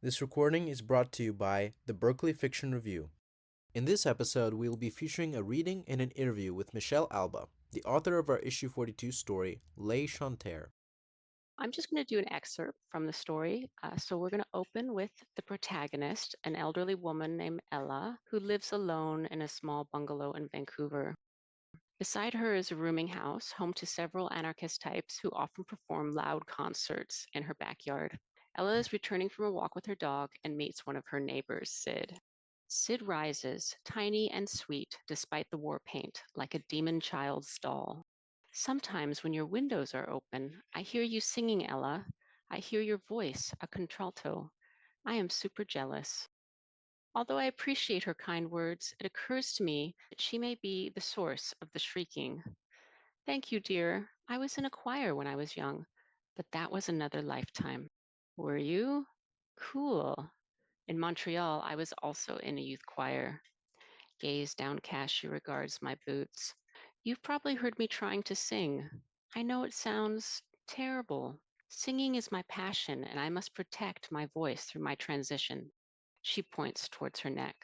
This recording is brought to you by the Berkeley Fiction Review. In this episode, we will be featuring a reading and an interview with Michele Alba, the author of our issue 42 story, Les Chanteurs. I'm just going to do an excerpt from the story. So we're going to open with the protagonist, an elderly woman named Ella, who lives alone in a small bungalow in Vancouver. Beside her is a rooming house, home to several anarchist types who often perform loud concerts in her backyard. Ella is returning from a walk with her dog and meets one of her neighbors, Sid. Sid rises, tiny and sweet despite the war paint, like a demon child's doll. Sometimes when your windows are open, I hear you singing, Ella. I hear your voice, a contralto. I am super jealous. Although I appreciate her kind words, it occurs to me that she may be the source of the shrieking. Thank you, dear. I was in a choir when I was young, but that was another lifetime. Were you? Cool. In Montreal, I was also in a youth choir. Gaze downcast, she regards my boots. You've probably heard me trying to sing. I know it sounds terrible. Singing is my passion, and I must protect my voice through my transition. She points towards her neck.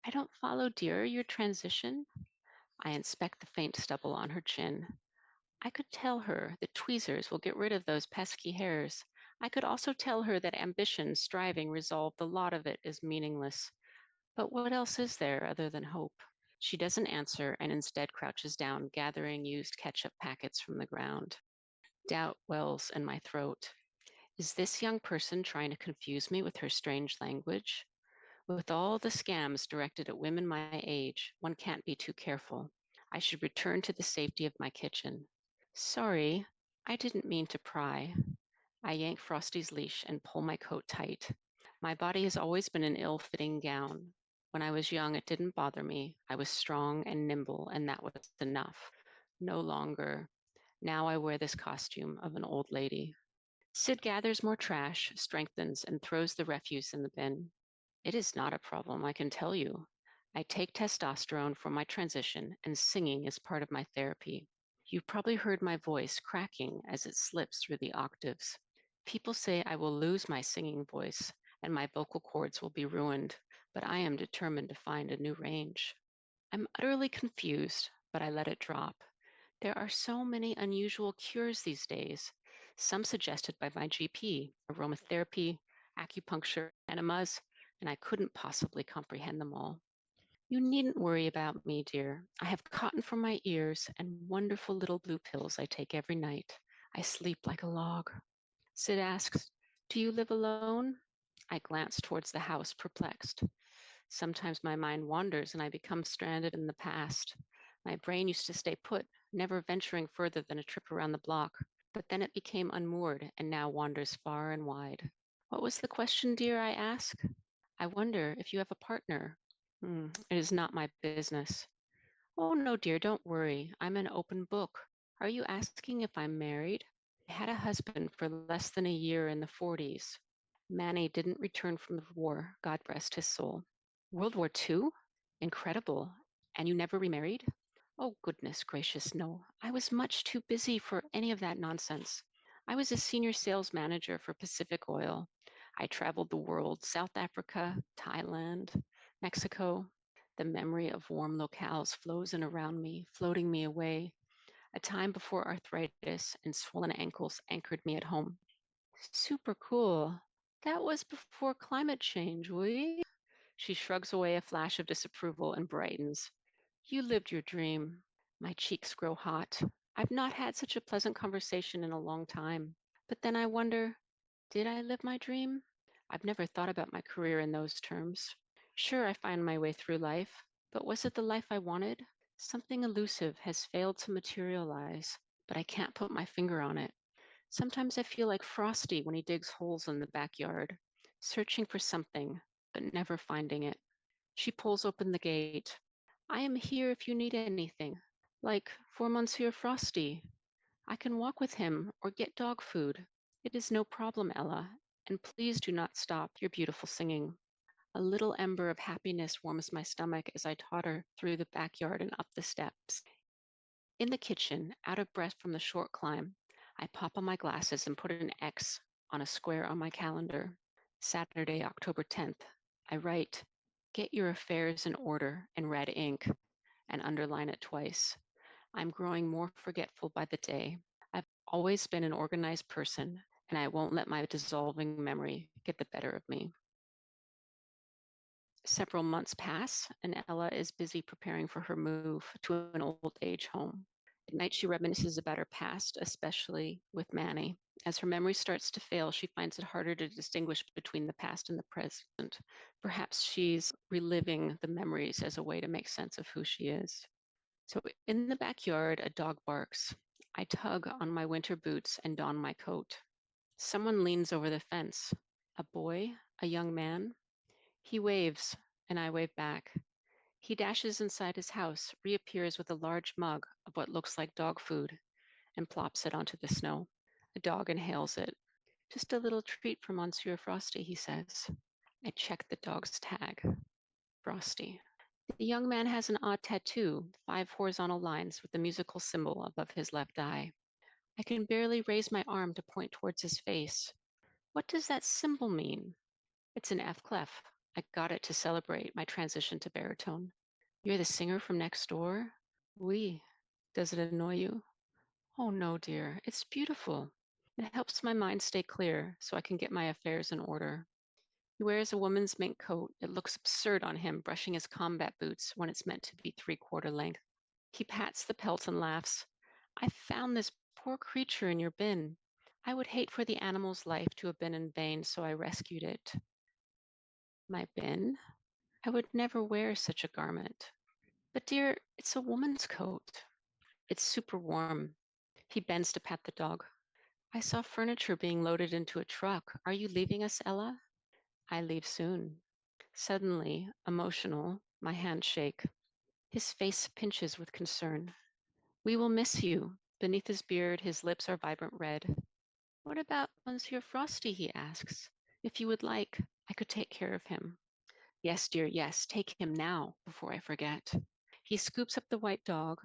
I don't follow, dear, your transition. I inspect the faint stubble on her chin. I could tell her that tweezers will get rid of those pesky hairs. I could also tell her that ambition, striving, resolve, the lot of it is meaningless. But what else is there other than hope? She doesn't answer and instead crouches down, gathering used ketchup packets from the ground. Doubt wells in my throat. Is this young person trying to confuse me with her strange language? With all the scams directed at women my age, one can't be too careful. I should return to the safety of my kitchen. Sorry, I didn't mean to pry. I yank Frosty's leash and pull my coat tight. My body has always been an ill-fitting gown. When I was young, it didn't bother me. I was strong and nimble, and that was enough. No longer. Now I wear this costume of an old lady. Sid gathers more trash, strengthens, and throws the refuse in the bin. It is not a problem, I can tell you. I take testosterone for my transition, and singing is part of my therapy. You've probably heard my voice cracking as it slips through the octaves. People say I will lose my singing voice and my vocal cords will be ruined, but I am determined to find a new range. I'm utterly confused, but I let it drop. There are so many unusual cures these days, some suggested by my GP, aromatherapy, acupuncture, enemas, and I couldn't possibly comprehend them all. You needn't worry about me, dear. I have cotton for my ears and wonderful little blue pills I take every night. I sleep like a log. Sid asks, do you live alone? I glance towards the house, perplexed. Sometimes my mind wanders and I become stranded in the past. My brain used to stay put, never venturing further than a trip around the block, but then it became unmoored and now wanders far and wide. What was the question, dear? I ask. I wonder if you have a partner. It is not my business. Oh, no, dear, don't worry. I'm an open book. Are you asking if I'm married? I had a husband for less than a year in the 40s. Manny didn't return from the war, God rest his soul. World War II? Incredible. And you never remarried? Oh, goodness gracious, no. I was much too busy for any of that nonsense. I was a senior sales manager for Pacific Oil. I traveled the world, South Africa, Thailand, Mexico. The memory of warm locales flows in around me, floating me away. A time before arthritis and swollen ankles anchored me at home. Super cool. That was before climate change, we? She shrugs away a flash of disapproval and brightens. You lived your dream. My cheeks grow hot. I've not had such a pleasant conversation in a long time. But then I wonder, did I live my dream? I've never thought about my career in those terms. Sure, I find my way through life, but was it the life I wanted? Something elusive has failed to materialize, but I can't put my finger on it. Sometimes I feel like Frosty when he digs holes in the backyard, searching for something, but never finding it. She pulls open the gate. I am here if you need anything. Like 4 Monsieur Frosty. I can walk with him or get dog food. It is no problem, Ella, and please do not stop your beautiful singing. A little ember of happiness warms my stomach as I totter through the backyard and up the steps. In the kitchen, out of breath from the short climb, I pop on my glasses and put an X on a square on my calendar. Saturday, October 10th. I write, get your affairs in order in red ink and underline it twice. I'm growing more forgetful by the day. I've always been an organized person, and I won't let my dissolving memory get the better of me. Several months pass, and Ella is busy preparing for her move to an old age home. At night, she reminisces about her past, especially with Manny. As her memory starts to fail, she finds it harder to distinguish between the past and the present. Perhaps she's reliving the memories as a way to make sense of who she is. So in the backyard, a dog barks. I tug on my winter boots and don my coat. Someone leans over the fence. A boy, a young man. He waves, and I wave back. He dashes inside his house, reappears with a large mug of what looks like dog food, and plops it onto the snow. The dog inhales it. Just a little treat for Monsieur Frosty, he says. I check the dog's tag. Frosty. The young man has an odd tattoo, 5 horizontal lines with a musical symbol above his left eye. I can barely raise my arm to point towards his face. What does that symbol mean? It's an F clef. I got it to celebrate my transition to baritone. You're the singer from next door? Oui. Does it annoy you? Oh no, dear. It's beautiful. It helps my mind stay clear so I can get my affairs in order. He wears a woman's mink coat. It looks absurd on him, brushing his combat boots when it's meant to be 3/4 length. He pats the pelt and laughs. I found this poor creature in your bin. I would hate for the animal's life to have been in vain, so I rescued it. My bin? I would never wear such a garment. But dear, it's a woman's coat. It's super warm. He bends to pat the dog. I saw furniture being loaded into a truck. Are you leaving us, Ella? I leave soon. Suddenly, emotional, my hands shake. His face pinches with concern. We will miss you. Beneath his beard, his lips are vibrant red. What about Monsieur Frosty? He asks. If you would like, I could take care of him. Yes, dear, yes, take him now before I forget. He scoops up the white dog,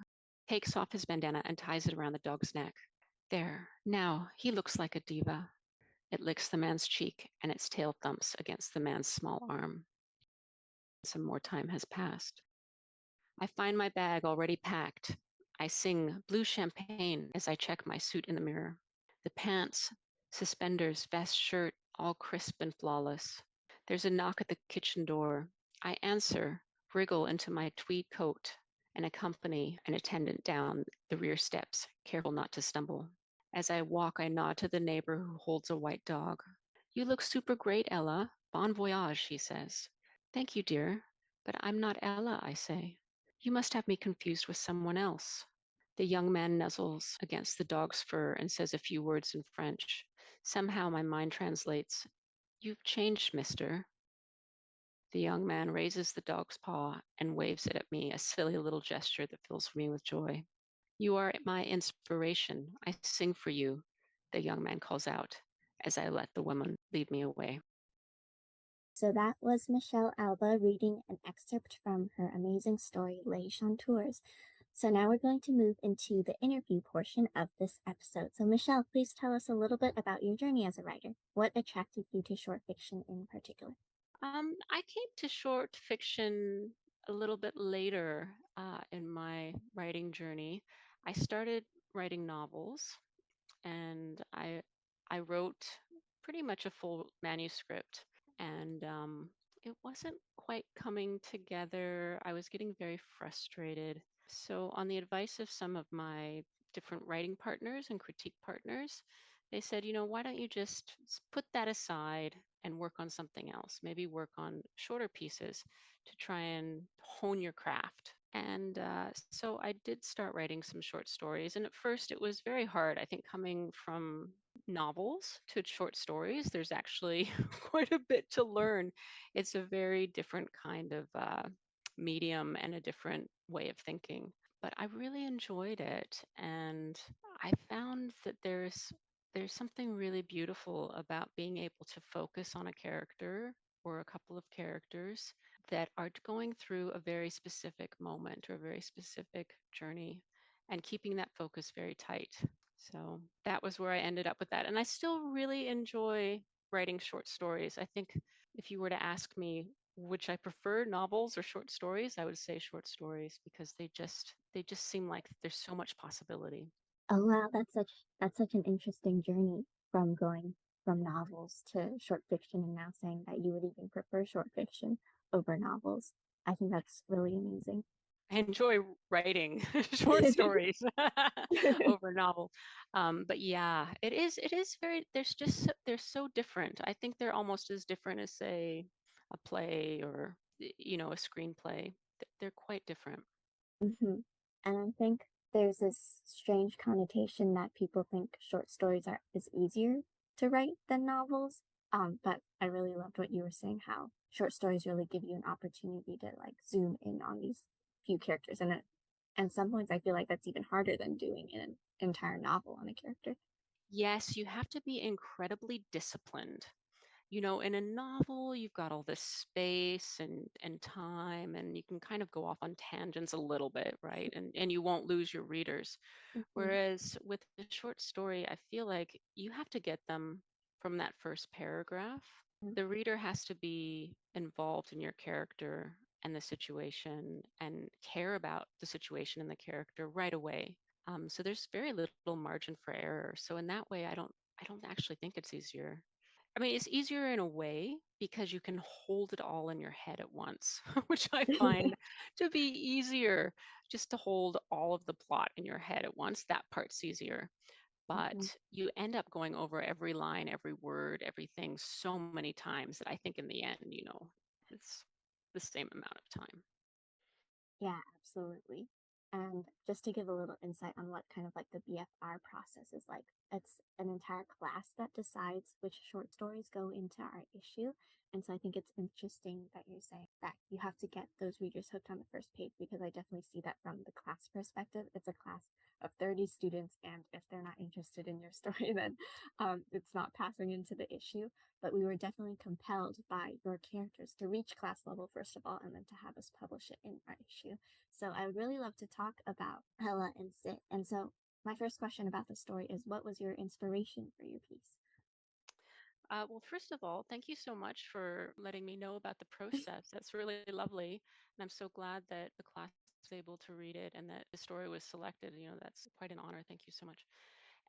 takes off his bandana, and ties it around the dog's neck. There, now, he looks like a diva. It licks the man's cheek, and its tail thumps against the man's small arm. Some more time has passed. I find my bag already packed. I sing Blue Champagne as I check my suit in the mirror. The pants, suspenders, vest, shirt, all crisp and flawless. There's a knock at the kitchen door. I answer, wriggle into my tweed coat, and accompany an attendant down the rear steps, careful not to stumble. As I walk, I nod to the neighbor who holds a white dog. You look super great, Ella. Bon voyage, she says. Thank you, dear. But I'm not Ella, I say. You must have me confused with someone else. The young man nuzzles against the dog's fur and says a few words in French. Somehow my mind translates, You've changed, mister. The young man raises the dog's paw and waves it at me, a silly little gesture that fills me with joy. You are my inspiration. I sing for you, the young man calls out as I let the woman lead me away. So that was Michele Alba reading an excerpt from her amazing story, Les Chanteurs. So now we're going to move into the interview portion of this episode. So Michele, please tell us a little bit about your journey as a writer. What attracted you to short fiction in particular? I came to short fiction a little bit later in my writing journey. I started writing novels, and I wrote pretty much a full manuscript, and it wasn't quite coming together. I was getting very frustrated. So, on the advice of some of my different writing partners and critique partners, they said, why don't you just put that aside and work on something else? Maybe work on shorter pieces to try and hone your craft. And so I did start writing some short stories. And at first, it was very hard. I think coming from novels to short stories, there's actually quite a bit to learn. It's a very different kind of medium and a different way of thinking. But I really enjoyed it, and I found that there's something really beautiful about being able to focus on a character or a couple of characters that are going through a very specific moment or a very specific journey and keeping that focus very tight. So that was where I ended up with that. And I still really enjoy writing short stories. I think if you were to ask me which I prefer, novels or short stories, I would say short stories because they just seem like there's so much possibility. Oh wow, that's such an interesting journey from going from novels to short fiction and now saying that you would even prefer short fiction over novels. I think that's really amazing. I enjoy writing short stories over novels. But yeah, it is very, they're so different. I think they're almost as different as, say, a play or, a screenplay. They're quite different. Hmm. And I think there's this strange connotation that people think short stories are is easier to write than novels. But I really loved what you were saying, how short stories really give you an opportunity to like zoom in on these few characters. And some points I feel like that's even harder than doing an entire novel on a character. Yes, you have to be incredibly disciplined. In a novel, you've got all this space and time, and you can kind of go off on tangents a little bit, right? And you won't lose your readers. Hmm. Whereas with a short story, I feel like you have to get them from that first paragraph. The reader has to be involved in your character and the situation and care about the situation and the character right away. So there's very little margin for error. So in that way, I don't actually think it's easier. I mean, it's easier in a way because you can hold it all in your head at once, which I find to be easier, just to hold all of the plot in your head at once. That part's easier. But Hmm. you end up going over every line, every word, everything so many times that I think in the end, it's the same amount of time. Yeah, absolutely. And just to give a little insight on what kind of like the BFR process is like, it's an entire class that decides which short stories go into our issue. And so I think it's interesting that you're saying that you have to get those readers hooked on the first page because I definitely see that from the class perspective. It's a class of 30 students, and if they're not interested in your story, then it's not passing into the issue. But we were definitely compelled by your characters to reach class level, first of all, and then to have us publish it in our issue. So I would really love to talk about Ella and Sit. And so my first question about the story is what was your inspiration for your piece? Well, first of all, thank you so much for letting me know about the process. That's really lovely. And I'm so glad that the class was able to read it and that the story was selected. That's quite an honor. Thank you so much.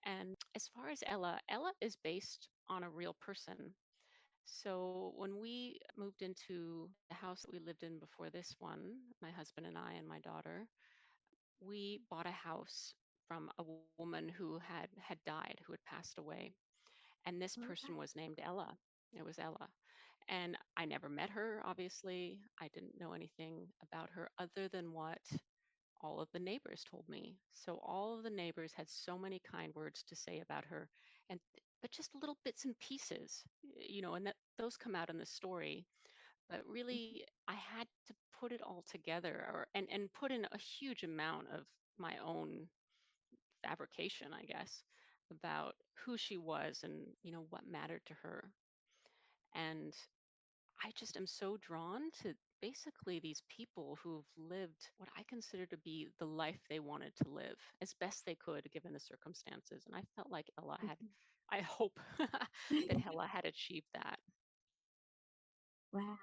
And as far as Ella, Ella is based on a real person. So when we moved into the house that we lived in before this one, my husband and I and my daughter, we bought a house from a woman who had died, who had passed away. And this person Okay. was named Ella. It was Ella. And I never met her, obviously. I didn't know anything about her other than what all of the neighbors told me. So all of the neighbors had so many kind words to say about her, and but just little bits and pieces, and that those come out in the story. But really, I had to put it all together, and put in a huge amount of my own fabrication, I guess, about who she was and what mattered to her. And I just am so drawn to basically these people who've lived what I consider to be the life they wanted to live as best they could given the circumstances. And I felt like Ella had, I hope that Ella had achieved that. Wow,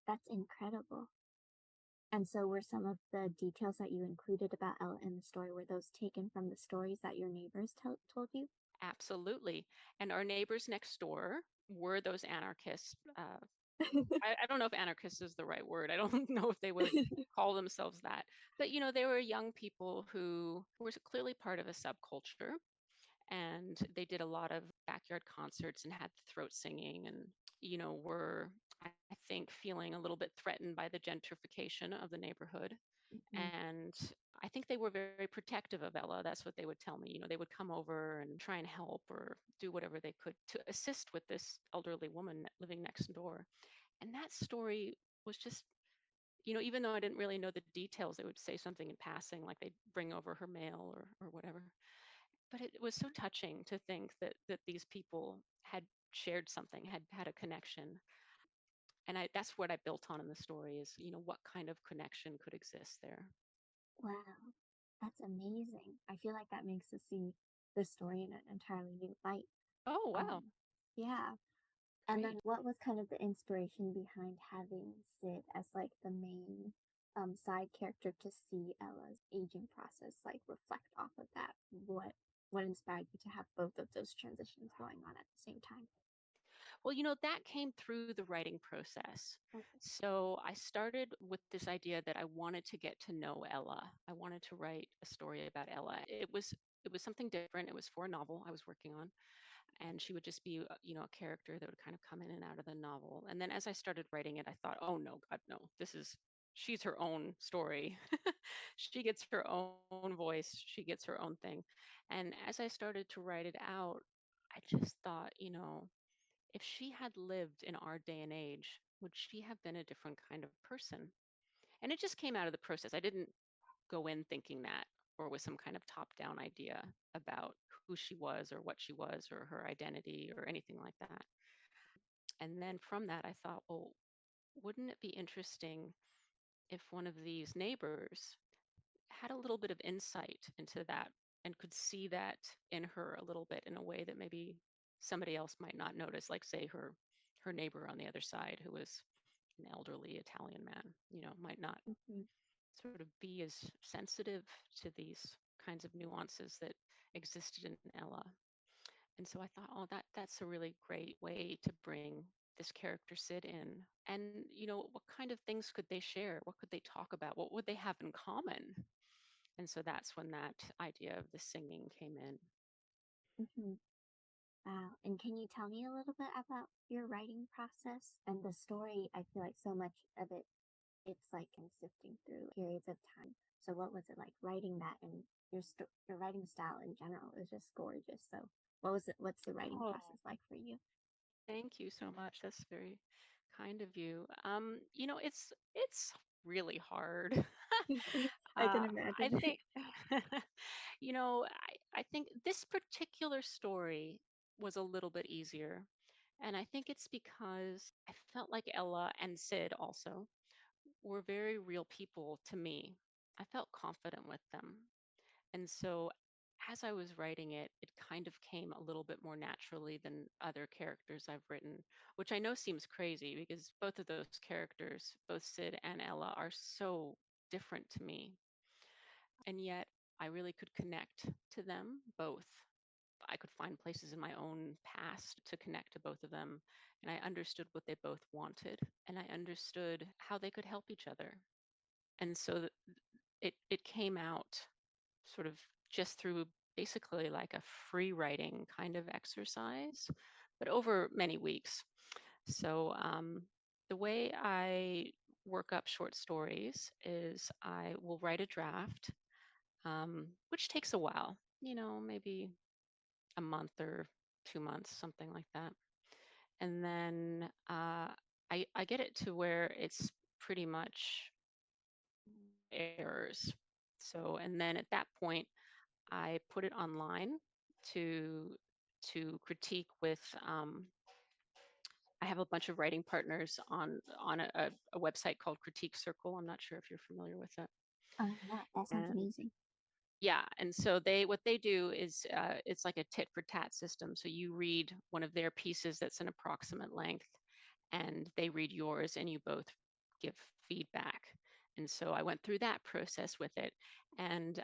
that's incredible. And so were some of the details that you included about Ella in the story, were those taken from the stories that your neighbors told you? Absolutely. And our neighbors next door were those anarchists. I don't know if anarchist is the right word. I don't know if they would call themselves that. But, they were young people who were clearly part of a subculture, and they did a lot of backyard concerts and had throat singing and, were, I think, feeling a little bit threatened by the gentrification of the neighborhood. Mhm. And I think they were very protective of Ella. That's what they would tell me. They would come over and try and help or do whatever they could to assist with this elderly woman living next door. And that story was just, even though I didn't really know the details, they would say something in passing, like they'd bring over her mail or whatever. But it was so touching to think that these people had shared something, had a connection. And that's what I built on in the story is, what kind of connection could exist there. Wow, that's amazing. I feel like that makes us see the story in an entirely new light. Oh, wow. Um, yeah. And then Great. what was kind of the inspiration behind having Sid as like the main side character to see Ella's aging process like reflect off of that? What inspired you to have both of those transitions going on at the same time? Well, that came through the writing process. Okay. So I started with this idea that I wanted to get to know Ella. I wanted to write a story about Ella. It was something different. It was for a novel I was working on, and she would just be, a character that would kind of come in and out of the novel. And then as I started writing it, I thought, oh no, God, no, she's her own story. She gets her own voice. She gets her own thing. And as I started to write it out, I just thought, if she had lived in our day and age, would she have been a different kind of person? And it just came out of the process. I didn't go in thinking that or with some kind of top down idea about who she was or what she was or her identity or anything like that. And then from that, I thought, well, wouldn't it be interesting if one of these neighbors had a little bit of insight into that and could see that in her a little bit in a way that maybe somebody else might not notice, like say her neighbor on the other side who was an elderly Italian man, might not Mm-hmm. sort of be as sensitive to these kinds of nuances that existed in Ella. And so I thought, oh, that's a really great way to bring this character Sid in. And what kind of things could they share? What could they talk about? What would they have in common? And so that's when that idea of the singing came in. Mm-hmm. Wow. And can you tell me a little bit about your writing process and the story? I feel like so much of it, it's like I'm sifting through periods of time. So what was it like writing that, and your writing style in general is just gorgeous. So what was it? What's the writing Oh, process like for you? thank you so much. That's very kind of you. It's really hard. I can I imagine. think, I think this particular story was a little bit easier. And I think it's because I felt like Ella and Sid also were very real people to me. I felt confident with them. And so as I was writing it, it kind of came a little bit more naturally than other characters I've written, which I know seems crazy because both of those characters, both Sid and Ella, are so different to me. And yet I really could connect to them both. I could find places in my own past to connect to both of them. And I understood what they both wanted, and I understood how they could help each other. And so it came out sort of just through basically like a free writing kind of exercise, but over many weeks. So the way I work up short stories is I will write a draft, which takes a while, maybe a month or 2 months, something like that. And then I get it to where it's pretty much errors. So, and then at that point, I put it online to critique with. I have a bunch of writing partners on a website called Critique Circle. I'm not sure if you're familiar with it. No, that sounds And amazing. yeah, and so what they do is it's like a tit for tat system. So you read one of their pieces that's an approximate length, and they read yours, and you both give feedback. And so I went through that process with it, and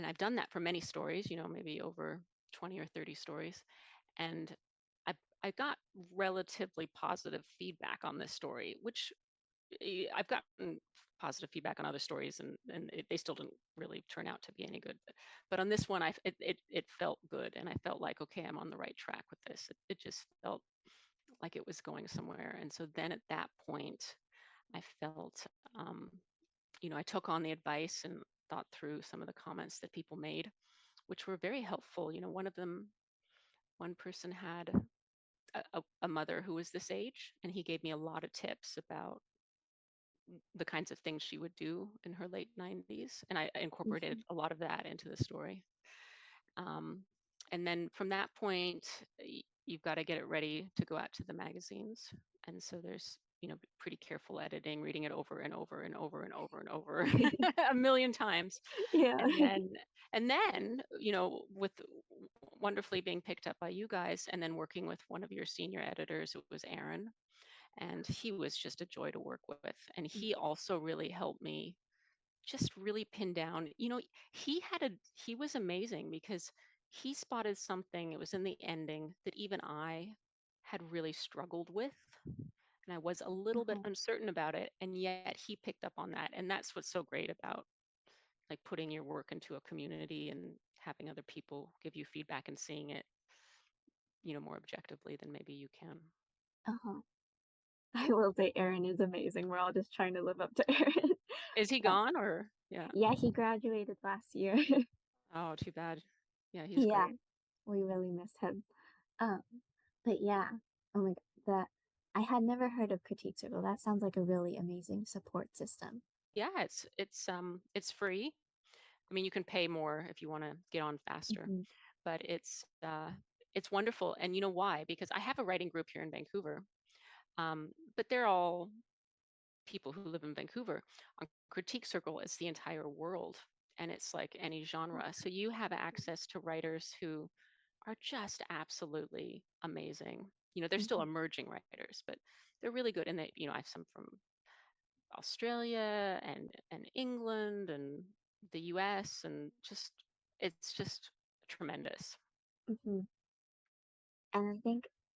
I've done that for many stories, maybe over 20 or 30 stories, and I I got relatively positive feedback on this story, which I've gotten positive feedback on other stories, and they still didn't really turn out to be any good. But on this one, it felt good, and I felt like, okay, I'm on the right track with this. It just felt like it was going somewhere. And so then at that point, I felt, um, I took on the advice and thought through some of the comments that people made, which were very helpful. One person had a mother who was this age, and he gave me a lot of tips about the kinds of things she would do in her late 90s. And I incorporated Mm-hmm. a lot of that into the story. Um, and then from that point, you've got to get it ready to go out to the magazines. And so there's be pretty careful editing, reading it over and over and over and over and over a million times. Yeah. And then, with wonderfully being picked up by you guys and then working with one of your senior editors, it was Aaron. And he was just a joy to work with. And he also really helped me just really pin down, he was amazing because he spotted something, it was in the ending that even I had really struggled with. And I was a little bit Uh-huh. uncertain about it. And yet he picked up on that. And that's what's so great about like putting your work into a community and having other people give you feedback and seeing it, more objectively than maybe you can. Uh-huh. I will say Aaron is amazing. We're all just trying to live up to Aaron. Is he But gone or yeah? yeah, he graduated last year. Oh, too bad. Yeah, he's Yeah, great. we really miss him. Um, but yeah, oh my God, that I had never heard of Critique Circle. That sounds like a really amazing support system. Yeah, it's free. I mean, you can pay more if you want to get on faster, Hmm. but it's wonderful. And you know why? Because I have a writing group here in Vancouver, but they're all people who live in Vancouver. On Critique Circle, it's the entire world, and it's like any genre. So you have access to writers who are just absolutely amazing. They're still Hmm. emerging writers, but they're really good. And I have some from Australia and England and the US, and it's just tremendous. Hmm. And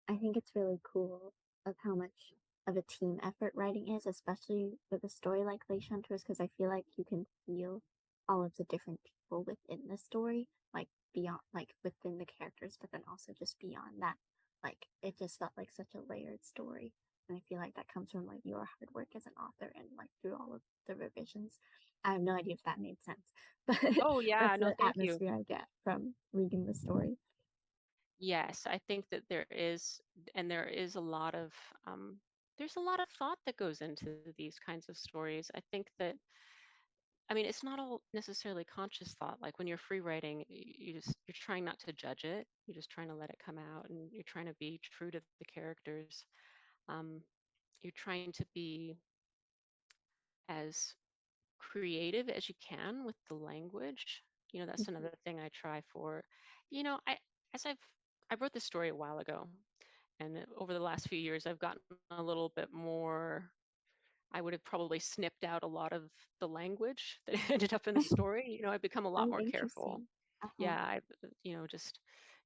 I think it's really cool of how much of a team effort writing is, especially with a story like Les Chanteurs, because I feel like you can feel all of the different people within the story, like beyond, like within the characters, but then also just beyond that. Like it just felt like such a layered story. And I feel like that comes from like your hard work as an author and like through all of the revisions. I have no idea if that made sense, but Oh yeah, that's no, the thank you. atmosphere I get from reading the story. Yes, I think that there is a lot of there's a lot of thought that goes into these kinds of stories. I think that, I mean, it's not all necessarily conscious thought. Like when you're free writing, you're trying not to judge it. You're just trying to let it come out, and you're trying to be true to the characters. Um, you're trying to be as creative as you can with the language. That's another thing I try for. I as I wrote this story a while ago, and over the last few years, I've gotten a little bit more. I would have probably snipped out a lot of the language that ended up in the story. I've become a lot Oh, more careful. interesting. Uh-huh. Yeah, just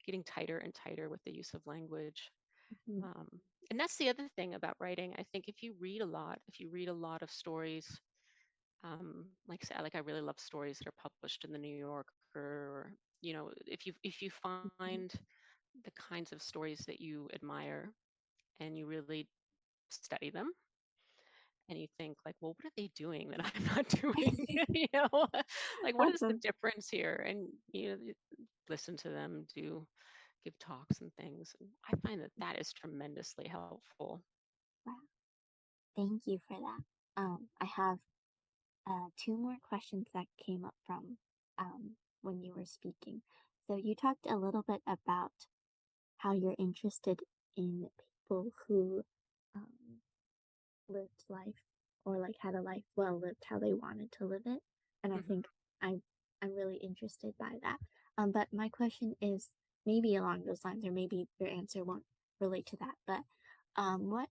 getting tighter and tighter with the use of language. Mhm. Um, and that's the other thing about writing. I think if you read a lot of stories, like I said, like I really love stories that are published in the New Yorker, or if you Mhm. find the kinds of stories that you admire and you really study them and you think like, well, what are they doing that I'm not doing? Like what is the Awesome. difference here? And you listen to them give talks and things. And I find that that is tremendously helpful. Wow. Thank you for that. I have two more questions that came up from when you were speaking. So you talked a little bit about how you're interested in people who um, lived life or like had a life well lived how they wanted to live it. And I Mhm. think I'm I'm really interested by that. But my question is maybe along those lines, or maybe your answer won't relate to that. But what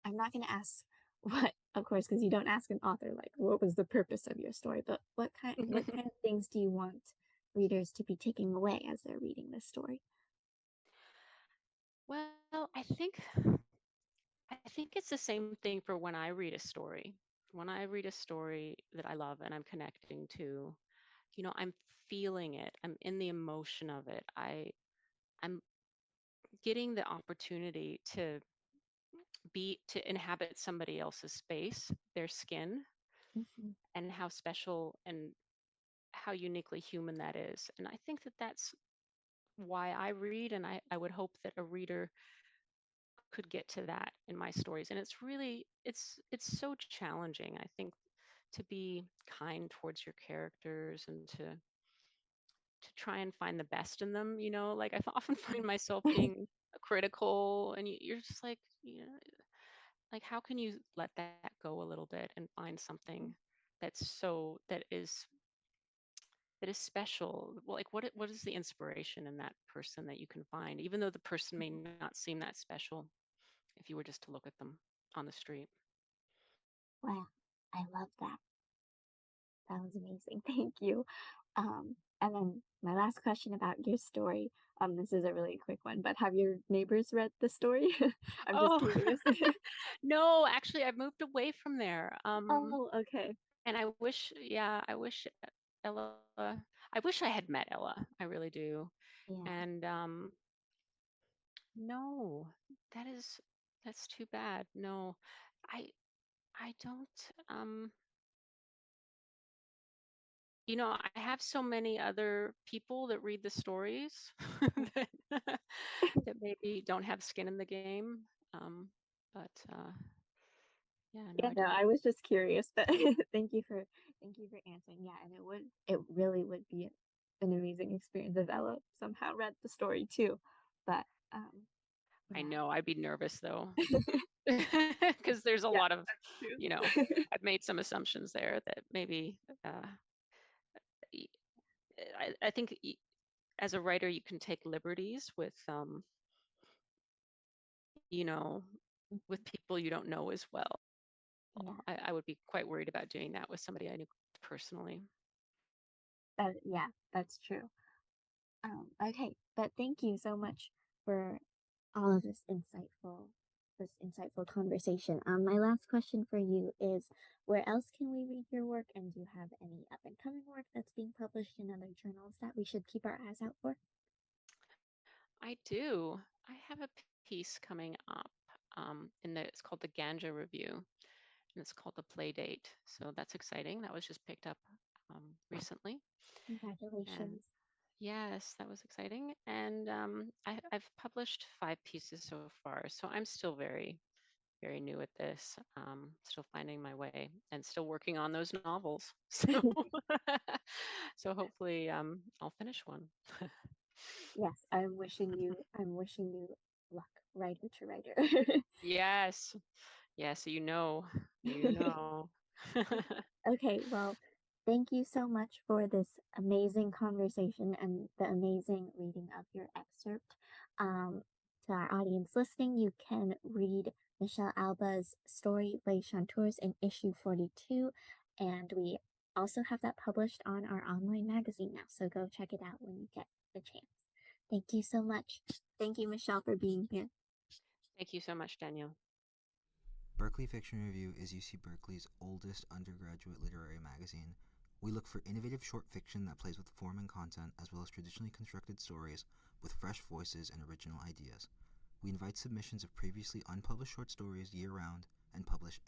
I'm not gonna ask what, of course, because you don't ask an author like what was the purpose of your story, but what kind of things do you want readers to be taking away as they're reading this story? Well, I think it's the same thing for when I read a story. When I read a story that I love and I'm connecting to, I'm feeling it. I'm in the emotion of it. I'm getting the opportunity to inhabit somebody else's space, their skin, Hmm. and how special and how uniquely human that is. And I think that that's why I read, and I would hope that a reader could get to that in my stories. And it's so challenging, I think, to be kind towards your characters and to try and find the best in them. Like I often find myself being critical, and you're just like, like how can you let that go a little bit and find something that's so that is special? Well, like what is the inspiration in that person that you can find, even though the person may not seem that special if you were just to look at them on the street? Wow, I love that. That was amazing. Thank you. And then my last question about your story. This is a really quick one, but have your neighbors read the story? I'm just Oh, curious. no, actually, I've moved away from there. Oh, okay. And I wish, yeah, I wish Ella, I wish I had met Ella. I really do. Yeah. And no, that is, that's too bad. No, I, I don't, um, you know, I have so many other people that read the stories that, that maybe don't have skin in the game. Um, but yeah, no, Yeah, I no, don't. I was just curious, but thank you for answering. Yeah, and it really would be an amazing experience if Ella somehow read the story too. But um I yeah. know I'd be nervous though, because there's a Yeah, lot of, you know, that's true. I've made some assumptions there that maybe y- I think as a writer you can take liberties with you know, with people you don't know as well. Yeah, I would be quite worried about doing that with somebody I knew personally. yeah, that's true. Okay, but thank you so much for all of this insightful conversation. My last question for you is, where else can we read your work, and do you have any up and coming work that's being published in other journals that we should keep our eyes out for? I do. I have a piece coming up it's called the Ganja Review, and it's called the Play Date. So that's exciting. That was just picked up recently. And Congratulations. yes, that was exciting. And I've published 5 pieces so far. So I'm still very, very new at this, still finding my way and still working on those novels. So, so hopefully I'll finish one. Yes, I'm wishing you luck, writer to writer. Yes. Yeah. So you know. Okay, well, thank you so much for this amazing conversation and the amazing reading of your excerpt. Um, to our audience listening, you can read Michelle Alba's story Les Chanteurs in issue 42, and we also have that published on our online magazine now, so go check it out when you get the chance. Thank you so much. Thank you, Michelle, for being here. Thank you so much, Danielle. Berkeley Fiction Review is UC Berkeley's oldest undergraduate literary magazine. We look for innovative short fiction that plays with form and content, as well as traditionally constructed stories with fresh voices and original ideas. We invite submissions of previously unpublished short stories year-round and publish